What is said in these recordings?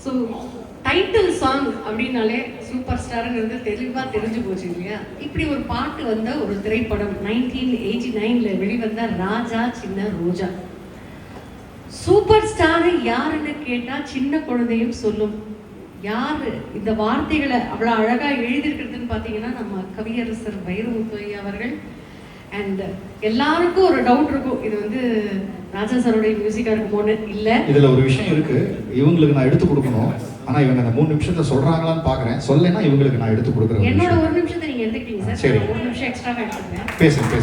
So title song அப்படின்னாலே super ஸ்டாருங்கிறது தெளிவாக தெரிஞ்சு போச்சு இல்லையா? இப்படி ஒரு பாட்டு வந்த ஒரு திரைப்படம் 1989 வெளிவந்த ராஜா சின்ன ரோஜா. சூப்பர் ஸ்டாரு யாருன்னு கேட்டால் சின்ன குழந்தையும் சொல்லும். யாரு இந்த வார்த்தைகளை அவ்வளோ அழகாக எழுதியிருக்கிறதுன்னு பார்த்தீங்கன்னா நம்ம கவியரசர் வைரமுத்து ஐயா அவர்கள். அண்ட் எல்லாருக்கும் ஒரு டவுட் இருக்கும், இது வந்து ராஜா சாரோடைய மியூசிக்காக இருக்குமோன்னு. இல்லை, இதில் ஒரு விஷயம் இருக்கு, இவங்களுக்கு நான் எடுத்து கொடுக்கணும். ஆனால் இவங்க அந்த 3 நிமிஷத்தில் சொல்கிறாங்களான்னு பார்க்குறேன். சொல்லலைன்னா இவங்களுக்கு நான் எடுத்து கொடுக்குறேன். என்னோட 1 நிமிஷத்தை நீங்கள் எடுத்துக்கிட்டீங்க சார். சரி, 1 நிமிஷம் எக்ஸ்ட்ராவாக எடுத்துக்கிறேன். பேசுங்க.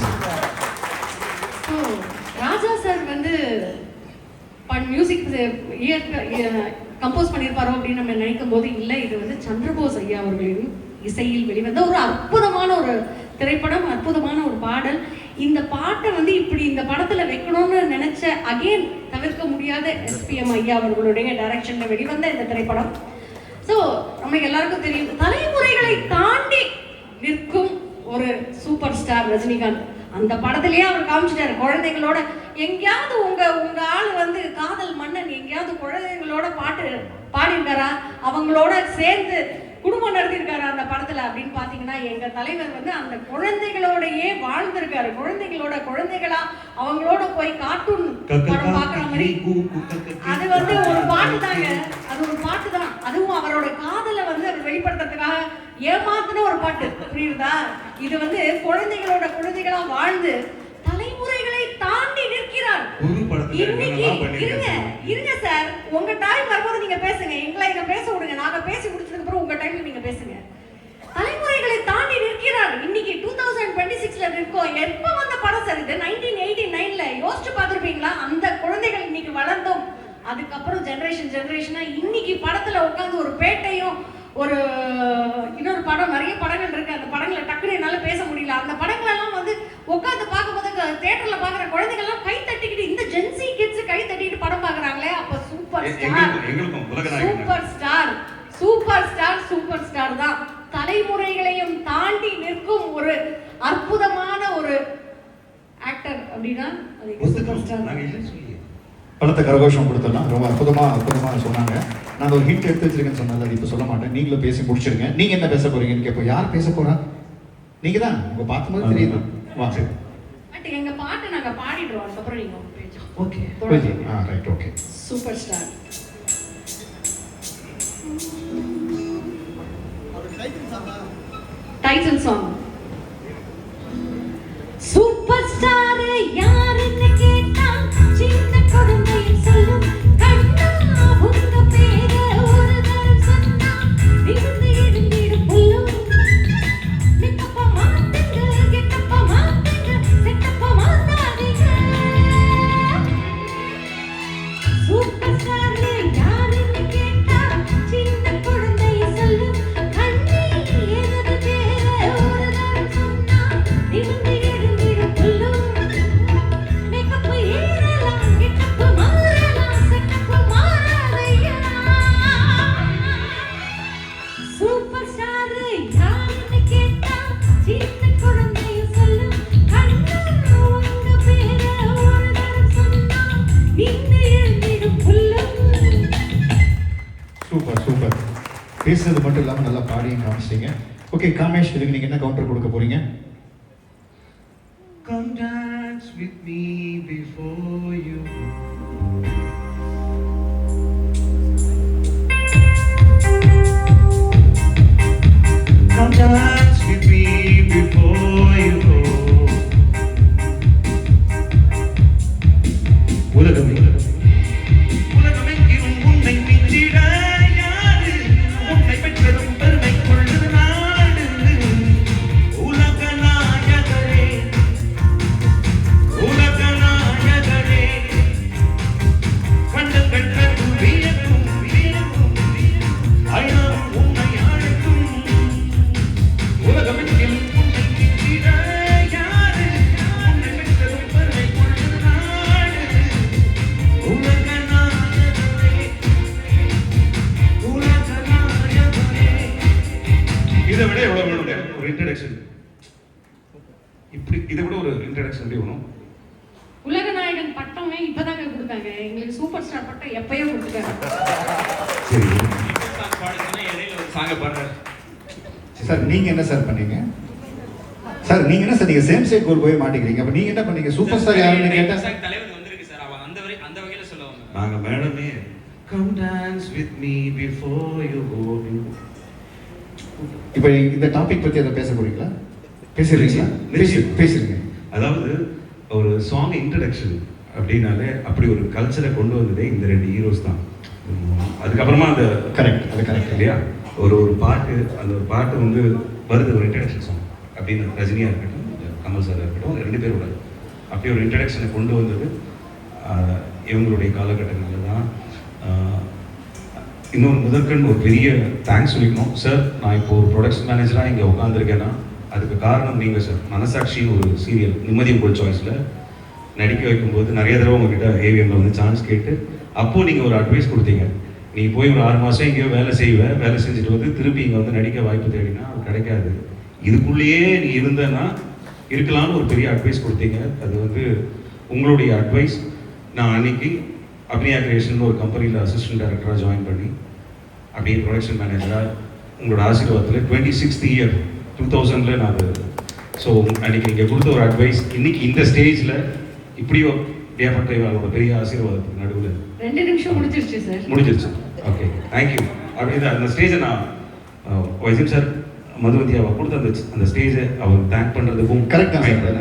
ஸோ ராஜா சார் வந்து மியூசிக் கம்போஸ் பண்ணியிருப்பாரோ அப்படின்னு நம்ம நினைக்கும் போது இல்லை, இது வந்து சந்திரபோஸ் ஐயா அவர்களின் இசையில் வெளிவந்த ஒரு அற்புதமான ஒரு திரைப்படம், அற்புதமான ஒரு பாடல். இந்த பாட்டை வந்து இப்படி இந்த படத்துல வைக்கணும்னு நினைச்ச அகெயின் தவிர்க்க முடியாத எஸ்பிஎம் ஐயா அவர்களுடைய டைரக்ஷன்ல வெளிவந்த இந்த திரைப்படம். ஸோ நமக்கு எல்லாருக்கும் தெரியும், தலைமுறைகளை தாண்டி நிற்கும் ஒரு சூப்பர் ஸ்டார் ரஜினிகாந்த். அந்த படத்திலேயே அவர் காமிச்சிட்டாரு, குழந்தைங்களோட எங்கேயாவது உங்க ஆள் வந்து காதல் மன்னன் எங்கேயாவது குழந்தைங்களோட பாட்டு பாடியிருக்காரா, அவங்களோட சேர்ந்து குடும்பம் நடத்திருக்காரு அந்த படத்துல அப்படின்னு பாத்தீங்கன்னா, எங்க தலைவர் வந்து அந்த குழந்தைகளோடயே வாழ்ந்திருக்காரு. குழந்தைகளா அவங்களோட போய் கார்ட்டூன் படம் பாக்குற மாதிரி. அது வந்து ஒரு பாட்டு தாங்க, அது ஒரு பாட்டு தான். அதுவும் அவரோட காதலை வந்து அவர் வெளிப்படுத்துறதுக்காக ஏமாத்தின ஒரு பாட்டு, புரியுதா? இது வந்து குழந்தைகளா வாழ்ந்து தலைமுறைகளை தாண்டி நிற்கிறார். இருங்க சார், உங்க டைம் வரும்போது நீங்க பேசுங்க, எங்களை இங்க பேச விடுங்க. நாங்க பேசி முடிச்சதுக்கு அப்புறம் உங்க டைம்ல நீங்க பேசுங்க. தலைமுறைகளை தாண்டி நிற்கிறார். இன்னைக்கு 2026ல இருக்கோம். எப்ப வந்த படம் சார் இது? 1989ல. யோசிச்சு பார்த்திருப்பீங்களா? அந்த குழந்தைகள் இன்னைக்கு வளர்ந்தோம். அதுக்கப்புறம் ஜெனரேஷனா இன்னைக்கு படத்துல உட்காந்து ஒரு பேட்டையும் ஒரு இன்னொரு படம், நிறைய படங்கள் இருக்கு. அந்த படங்களை டக்குனு என்னால பேச முடியல. அந்த படங்கள் எல்லாம் வந்து உட்காந்து பார்க்கும்போது தியேட்டர்ல பாக்குற குழந்தைகள் எல்லாம் கை தட்டிக்கிட்டு, இந்த ஜென்சி கிட்ஸ் கை தட்டிக்கிட்டு படம் பாக்குறாங்களே, அப்ப சூப்பர் ஸ்டார் தான். தலைமுறைகளையும் தாண்டி நிற்கும் ஒரு அற்புதமான ஒரு ஆக்டர் அப்படின்னா சூப்பர் ஸ்டார். படத்தை கரகோஷம் கொடுத்துடலாம். ரொம்ப அற்புதமா சொன்னாங்க. நான் ஒரு ஹிண்ட் எடுத்து வச்சிருக்கேன்னு சொன்னால அது இப்போ சொல்ல மாட்டேன். நீங்களும் பேசி முடிச்சிருங்க. நீங்க என்ன பேச போறீங்கன்னு கேட்போம். யார் பேச போறா? நீங்க தான். உங்க பார்க்கும்போது தெரியுது. வாங்க. பட் எங்க பாட்டு நாங்க பாடிடுறோம், அதுக்கப்புறம் நீங்க பேசு. Okay. Right. Okay. Super star. Title song. Super star யாருன்னு கேட்டா சின்ன குழந்தையும் சொல்லும். கண்ணா உங்க பேர ஒரு தரம் சொன்னா விழுந்து எழுந்திடும் புல்லும். நிக்கப்பா மாட்டுங்க, கெட்டப்பா மாட்டுங்க, செட்டப்பா மாட்டாதீங்க. சூப்பர் ஸ்டார் யாருன்னு கேட்டா சின்ன குழந்தையும் சொல்லும். கண்ணே எனது பேர ஒரு தரம் சொன்னா விழுந்து எழுந்திடும் புல்லும். மேக்கப் ஏறலாம், கெட்டப்பு மாறலாம், செட்டப்பு மாறாதையா. சூப்பர் ஸ்டார் யாருன்னு கேட்டா சின்ன குழந்தையும் சொல்லும். கண்ணா உங்க பேர ஒரு தரம் சொன்னா விழுந்து எழுந்திடும் புல்லும். சூப்பர். பேசுறது மட்டும் இல்லாமல் நல்லா பாடியும் காமிச்சிட்டீங்க. ஓகே காமேஷ், இதுக்கு நீங்க என்ன கவுண்டர் கொடுக்க போறீங்க? Come dance with me before you. Come dance with me before you go. உலகமெங்கிலும் உன்னை மிஞ்சிட யாரு? உன்னை பெற்றதும் பெருமை கொள்ளுது நாடு. உலக நாயகரே, கண்ணுங்கள் கண்டு வியக்கும் ஐநாவும் உன்னை அழைக்கும். உலகமெங்கிலும் உன்னை மிஞ்சிட யாரு? உன்னை பெற்றதும் பெருமை கொள்ளுது நாடு. உலக நாயகரே. இதை விட எவ்வளவு வேணும் ஒரு இன்ட்ரடக்ஷன்? இதை விட ஒரு இன்ட்ரடக்ஷன் எப்படி வேணும்? உலக நாயகன் பட்டமே இப்பதாங்க கொடுத்தாங்க. எங்களுக்கு சூப்பர் ஸ்டார் பட்டம் எப்பயோ கொடுத்துட்டாங்க. சரி சாங் பாட சொன்னா இடையில ஒரு சாங்க பாடுறாரு. சார் நீங்க என்ன சார் பண்ணீங்க? சார் நீங்க என்ன சார் நீங்க சேம் சைட் கோல் போய் மாட்டிக்கிறீங்க. அப்ப நீங்க என்ன பண்ணீங்க? சூப்பர் ஸ்டார் யாருன்னு கேட்டா சாங் தலைவன் வந்திருக்கு சார். அவன் அந்த வகையில சொல்ல வந்தான். நாங்க மேடமே Come dance with me before you go. இப்ப இந்த டாபிக் பத்தி அதை பேச போறீங்களா? பேசுறீங்களா? பேசுறீங்க. அதாவது ஒரு சாங் இன்ட்ரடக்ஷன் அப்படின்னாலே அப்படி ஒரு கல்ச்சரை கொண்டு வந்ததே இந்த 2 ஹீரோஸ் தான். அதுக்கப்புறமா அந்த கரெக்ட், அது கரெக்ட் இல்லையா? ஒரு பாட்டு, அந்த ஒரு பாட்டு வந்து வருது, ஒரு இன்ட்ரடக்ஷன் சாங் அப்படின்னு ரஜினியா இருக்கட்டும், கமல் சார் இருக்கட்டும், 2 பேரோட அப்படி ஒரு இன்ட்ரடக்ஷனை கொண்டு வந்தது இவங்களுடைய காலகட்டங்களில் தான். இன்னொரு முதற்கண் ஒரு பெரிய தேங்க்ஸ் சொல்லிக்கணும் சார். நான் இப்போ ஒரு ப்ரொடக்ஷன் மேனேஜராக இங்கே உட்காந்துருக்கேன்னா அதுக்கு காரணம் நீங்கள் சார். மனசாட்சின்னு ஒரு சீரியல் நிம்மதி உங்கள் சாய்ஸில் நடிக்க வைக்கும்போது நிறைய தடவை உங்ககிட்ட ஏவிஎம்ல வந்து சான்ஸ் கேட்டு அப்போது நீங்கள் ஒரு அட்வைஸ் கொடுத்தீங்க. நீ போய் ஒரு 6 மாதம் எங்கேயோ வேலை செஞ்சுட்டு வந்து திருப்பி இங்கே வந்து நடிக்க வாய்ப்பு தேடினா அது கிடைக்காது, இதுக்குள்ளேயே நீ இருந்தேன்னா இருக்கலாம்னு ஒரு பெரிய அட்வைஸ் கொடுத்தீங்க. அது வந்து உங்களுடைய அட்வைஸ். நான் அன்னைக்கு அபிநயா கிரியேஷன் ஒரு கம்பெனியில் அசிஸ்டன்ட் டைரக்டராக ஜாயின் பண்ணி அப்படியே ப்ரொடக்ஷன் மேனேஜராக உங்களோட ஆசீர்வாதத்தில் 26th இயர் 2000 நான் அது. ஸோ அன்றைக்கி நீங்கள் கொடுத்த ஒரு அட்வைஸ் இன்னைக்கு இந்த ஸ்டேஜில் இப்படி ஏற்பட்ட இவங்களோட பெரிய ஆசீர்வாதத்துக்கு நடுவில் 2 நிமிஷம் முடிஞ்சிருச்சு சார். முடிஞ்சிருச்சு. Okay, thank you. அப்படி அந்த ஸ்டேஜை நான் வைசிம் சார் மதுவதி அவள் கொடுத்த அந்த ஸ்டேஜை அவர் தேங்க் பண்ணுறதுக்கும் கரெக்ட் தான் சார்.